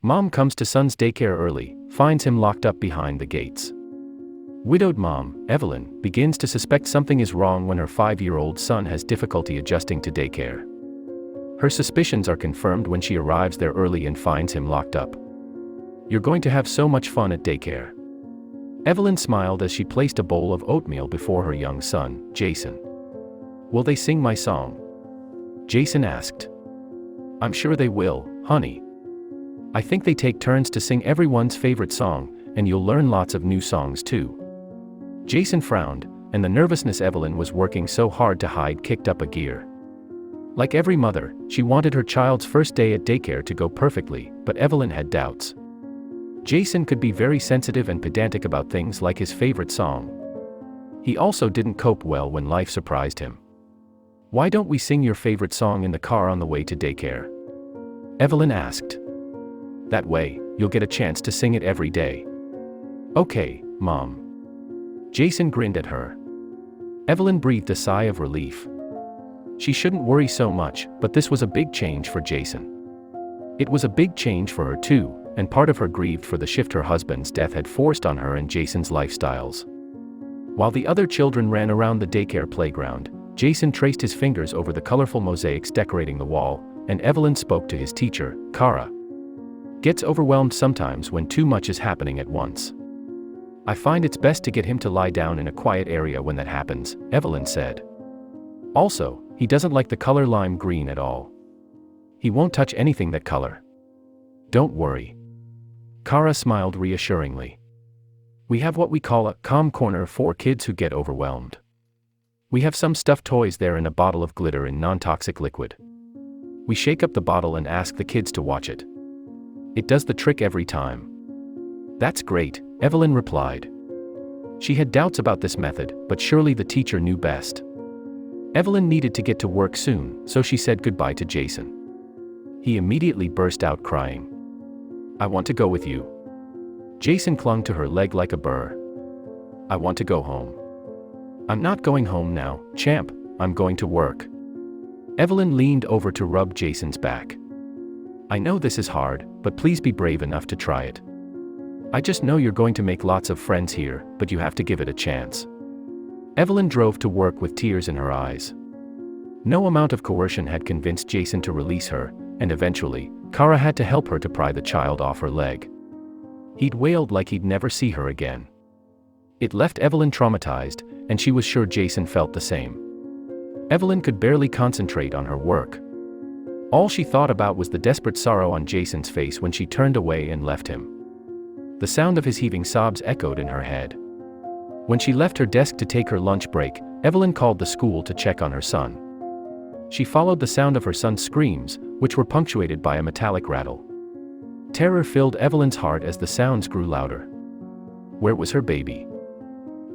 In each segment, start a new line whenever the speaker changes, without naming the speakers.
Mom comes to son's daycare early, finds him locked up behind the gates. Widowed mom, Evelyn, begins to suspect something is wrong when her 5-year-old son has difficulty adjusting to daycare. Her suspicions are confirmed when she arrives there early and finds him locked up. "You're going to have so much fun at daycare." Evelyn smiled as she placed a bowl of oatmeal before her young son, Jason. "Will they sing my song?" Jason asked. "I'm sure they will, honey. I think they take turns to sing everyone's favorite song, and you'll learn lots of new songs too." Jason frowned, and the nervousness Evelyn was working so hard to hide kicked up a gear. Like every mother, she wanted her child's first day at daycare to go perfectly, but Evelyn had doubts. Jason could be very sensitive and pedantic about things like his favorite song. He also didn't cope well when life surprised him. "Why don't we sing your favorite song in the car on the way to daycare?" Evelyn asked. "That way, you'll get a chance to sing it every day." "Okay, Mom." Jason grinned at her. Evelyn breathed a sigh of relief. She shouldn't worry so much, but this was a big change for Jason. It was a big change for her too, and part of her grieved for the shift her husband's death had forced on her and Jason's lifestyles. While the other children ran around the daycare playground, Jason traced his fingers over the colorful mosaics decorating the wall, and Evelyn spoke to his teacher, Kara. "Gets overwhelmed sometimes when too much is happening at once. I find it's best to get him to lie down in a quiet area when that happens," Evelyn said. "Also, he doesn't like the color lime green at all. He won't touch anything that color." "Don't worry." Kara smiled reassuringly. "We have what we call a calm corner for kids who get overwhelmed. We have some stuffed toys there and a bottle of glitter in non-toxic liquid. We shake up the bottle and ask the kids to watch it. It does the trick every time." "That's great," Evelyn replied. She had doubts about this method, but surely the teacher knew best. Evelyn needed to get to work soon, so she said goodbye to Jason. He immediately burst out crying. "I want to go with you." Jason clung to her leg like a burr. "I want to go home." "I'm not going home now, champ, I'm going to work." Evelyn leaned over to rub Jason's back. "I know this is hard, but please be brave enough to try it. I just know you're going to make lots of friends here, but you have to give it a chance." Evelyn drove to work with tears in her eyes. No amount of coercion had convinced Jason to release her, and eventually, Kara had to help her to pry the child off her leg. He'd wailed like he'd never see her again. It left Evelyn traumatized, and she was sure Jason felt the same. Evelyn could barely concentrate on her work. All she thought about was the desperate sorrow on Jason's face when she turned away and left him. The sound of his heaving sobs echoed in her head. When she left her desk to take her lunch break, Evelyn called the school to check on her son. She followed the sound of her son's screams, which were punctuated by a metallic rattle. Terror filled Evelyn's heart as the sounds grew louder. Where was her baby?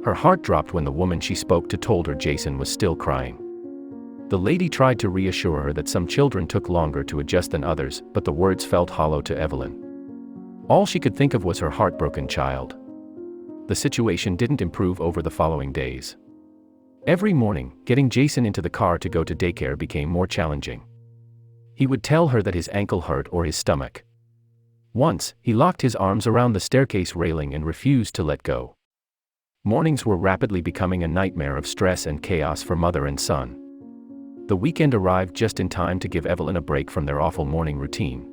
Her heart dropped when the woman she spoke to told her Jason was still crying. The lady tried to reassure her that some children took longer to adjust than others, but the words felt hollow to Evelyn. All she could think of was her heartbroken child. The situation didn't improve over the following days. Every morning, getting Jason into the car to go to daycare became more challenging. He would tell her that his ankle hurt or his stomach. Once, he locked his arms around the staircase railing and refused to let go. Mornings were rapidly becoming a nightmare of stress and chaos for mother and son. The weekend arrived just in time to give Evelyn a break from their awful morning routine.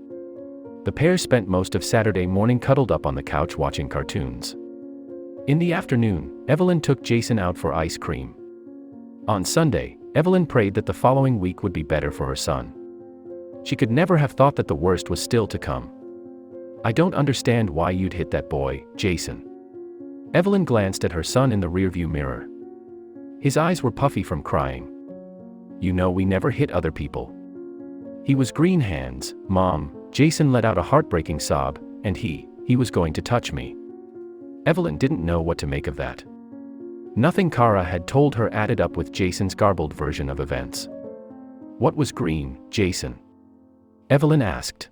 The pair spent most of Saturday morning cuddled up on the couch watching cartoons. In the afternoon, Evelyn took Jason out for ice cream. On Sunday, Evelyn prayed that the following week would be better for her son. She could never have thought that the worst was still to come. "I don't understand why you'd hit that boy, Jason." Evelyn glanced at her son in the rearview mirror. His eyes were puffy from crying. "You know we never hit other people." "He was green hands, Mom." Jason let out a heartbreaking sob, "and he was going to touch me." Evelyn didn't know what to make of that. Nothing Kara had told her added up with Jason's garbled version of events. "What was green, Jason?" Evelyn asked.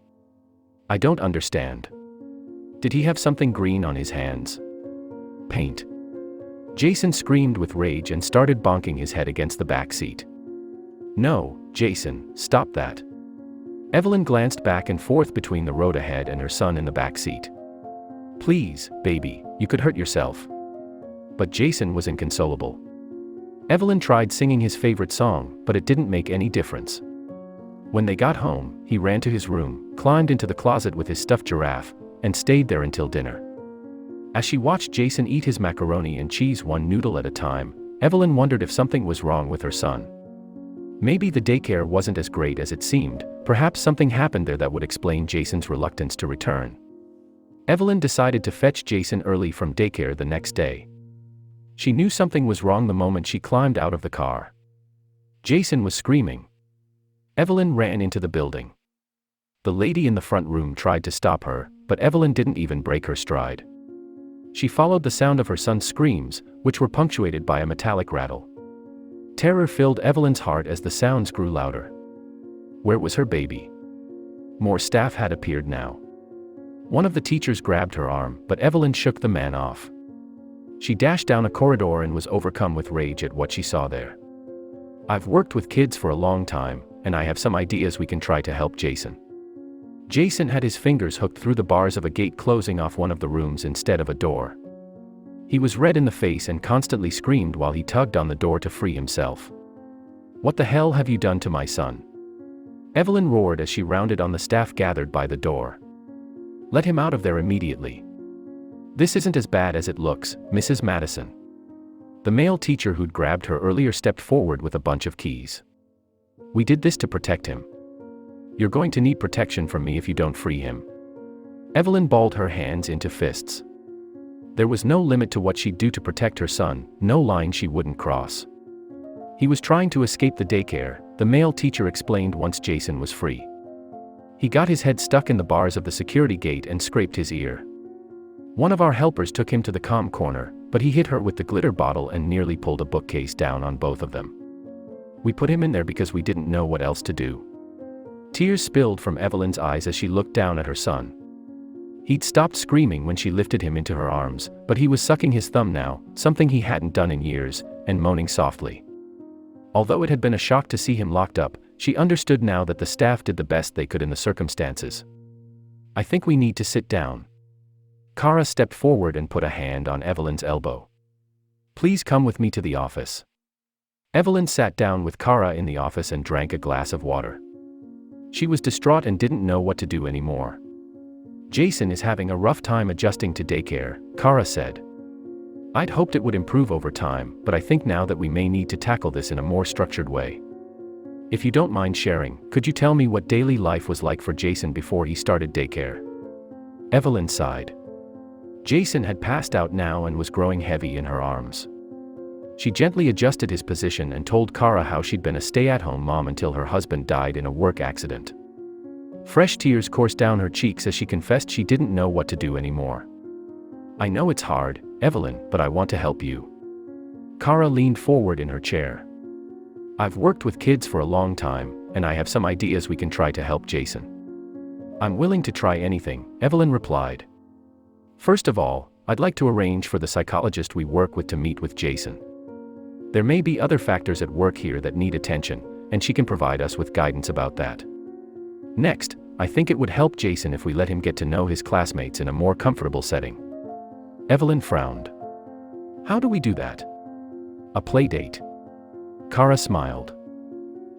"I don't understand. Did he have something green on his hands?" "Paint." Jason screamed with rage and started bonking his head against the back seat. "No, Jason, stop that. Evelyn glanced back and forth between the road ahead and her son in the back seat. "Please, baby, you could hurt yourself." But Jason was inconsolable. Evelyn tried singing his favorite song, but it didn't make any difference. When they got home, he ran to his room, climbed into the closet with his stuffed giraffe, and stayed there until dinner. As she watched Jason eat his macaroni and cheese one noodle at a time, Evelyn wondered if something was wrong with her son. Maybe the daycare wasn't as great as it seemed. Perhaps something happened there that would explain Jason's reluctance to return. Evelyn decided to fetch Jason early from daycare the next day. She knew something was wrong the moment she climbed out of the car. Jason was screaming. Evelyn ran into the building. The lady in the front room tried to stop her, but Evelyn didn't even break her stride. She followed the sound of her son's screams, which were punctuated by a metallic rattle. Terror filled Evelyn's heart as the sounds grew louder. Where was her baby? More staff had appeared now. One of the teachers grabbed her arm, but Evelyn shook the man off. She dashed down a corridor and was overcome with rage at what she saw there. "I've worked with kids for a long time, and I have some ideas we can try to help Jason." Jason had his fingers hooked through the bars of a gate closing off one of the rooms instead of a door. He was red in the face and constantly screamed while he tugged on the door to free himself. "What the hell have you done to my son?" Evelyn roared as she rounded on the staff gathered by the door. "Let him out of there immediately." "This isn't as bad as it looks, Mrs. Madison." The male teacher who'd grabbed her earlier stepped forward with a bunch of keys. "We did this to protect him. You're going to need protection from me if you don't free him." Evelyn balled her hands into fists. There was no limit to what she'd do to protect her son, no line she wouldn't cross. "He was trying to escape the daycare," the male teacher explained once Jason was free. "He got his head stuck in the bars of the security gate and scraped his ear. One of our helpers took him to the calm corner, but he hit her with the glitter bottle and nearly pulled a bookcase down on both of them. We put him in there because we didn't know what else to do." Tears spilled from Evelyn's eyes as she looked down at her son. He'd stopped screaming when she lifted him into her arms, but he was sucking his thumb now, something he hadn't done in years, and moaning softly. Although it had been a shock to see him locked up, she understood now that the staff did the best they could in the circumstances. "I think we need to sit down." Kara stepped forward and put a hand on Evelyn's elbow. "Please come with me to the office." Evelyn sat down with Kara in the office and drank a glass of water. She was distraught and didn't know what to do anymore. "Jason is having a rough time adjusting to daycare," Kara said. "I'd hoped it would improve over time, but I think now that we may need to tackle this in a more structured way. If you don't mind sharing, could you tell me what daily life was like for Jason before he started daycare?" Evelyn sighed. Jason had passed out now and was growing heavy in her arms. She gently adjusted his position and told Kara how she'd been a stay-at-home mom until her husband died in a work accident. Fresh tears coursed down her cheeks as she confessed she didn't know what to do anymore. "I know it's hard, Evelyn, but I want to help you." Kara leaned forward in her chair. "I've worked with kids for a long time, and I have some ideas we can try to help Jason." "I'm willing to try anything," Evelyn replied. "First of all, I'd like to arrange for the psychologist we work with to meet with Jason. There may be other factors at work here that need attention, and she can provide us with guidance about that. Next, I think it would help Jason if we let him get to know his classmates in a more comfortable setting." Evelyn frowned. "How do we do that?" "A play date." Kara smiled.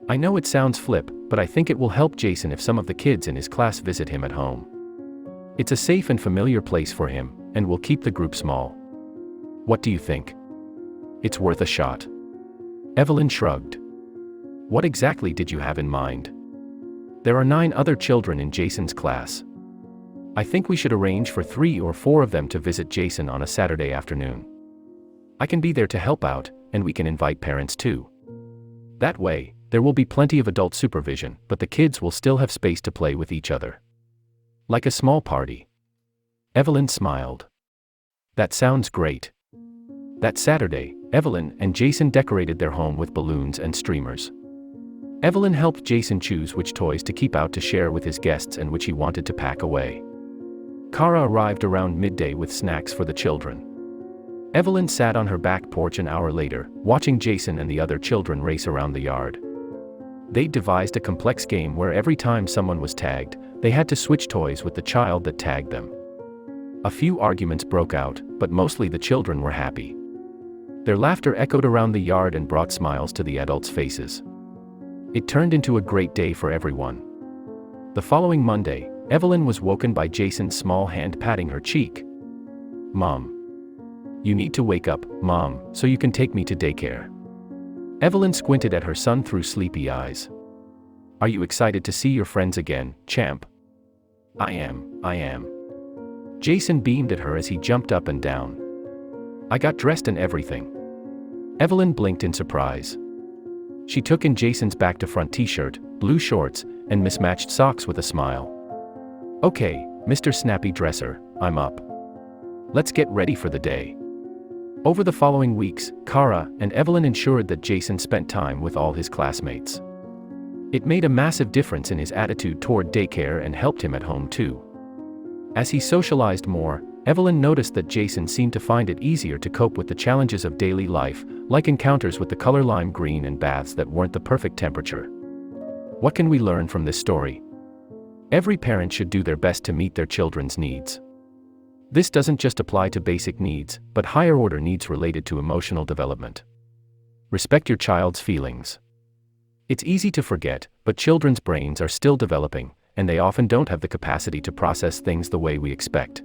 "I know it sounds flip, but I think it will help Jason if some of the kids in his class visit him at home. It's a safe and familiar place for him, and will keep the group small. What do you think?" "It's worth a shot." Evelyn shrugged. "What exactly did you have in mind?" "There are 9 other children in Jason's class. I think we should arrange for 3 or 4 of them to visit Jason on a Saturday afternoon. I can be there to help out, and we can invite parents too. That way, there will be plenty of adult supervision, but the kids will still have space to play with each other. Like a small party." Evelyn smiled. "That sounds great." That Saturday, Evelyn and Jason decorated their home with balloons and streamers. Evelyn helped Jason choose which toys to keep out to share with his guests and which he wanted to pack away. Kara arrived around midday with snacks for the children. Evelyn sat on her back porch an hour later, watching Jason and the other children race around the yard. They devised a complex game where every time someone was tagged, they had to switch toys with the child that tagged them. A few arguments broke out, but mostly the children were happy. Their laughter echoed around the yard and brought smiles to the adults' faces. It turned into a great day for everyone. The following Monday, Evelyn was woken by Jason's small hand patting her cheek. "Mom. You need to wake up, Mom, so you can take me to daycare." Evelyn squinted at her son through sleepy eyes. "Are you excited to see your friends again, champ?" I am. Jason beamed at her as he jumped up and down. "I got dressed and everything." Evelyn blinked in surprise. She took in Jason's back-to-front t-shirt, blue shorts, and mismatched socks with a smile. "Okay, Mr. Snappy Dresser, I'm up. Let's get ready for the day." Over the following weeks, Kara and Evelyn ensured that Jason spent time with all his classmates. It made a massive difference in his attitude toward daycare and helped him at home too. As he socialized more, Evelyn noticed that Jason seemed to find it easier to cope with the challenges of daily life, like encounters with the color lime green and baths that weren't the perfect temperature. What can we learn from this story? Every parent should do their best to meet their children's needs. This doesn't just apply to basic needs, but higher-order needs related to emotional development. Respect your child's feelings. It's easy to forget, but children's brains are still developing, and they often don't have the capacity to process things the way we expect.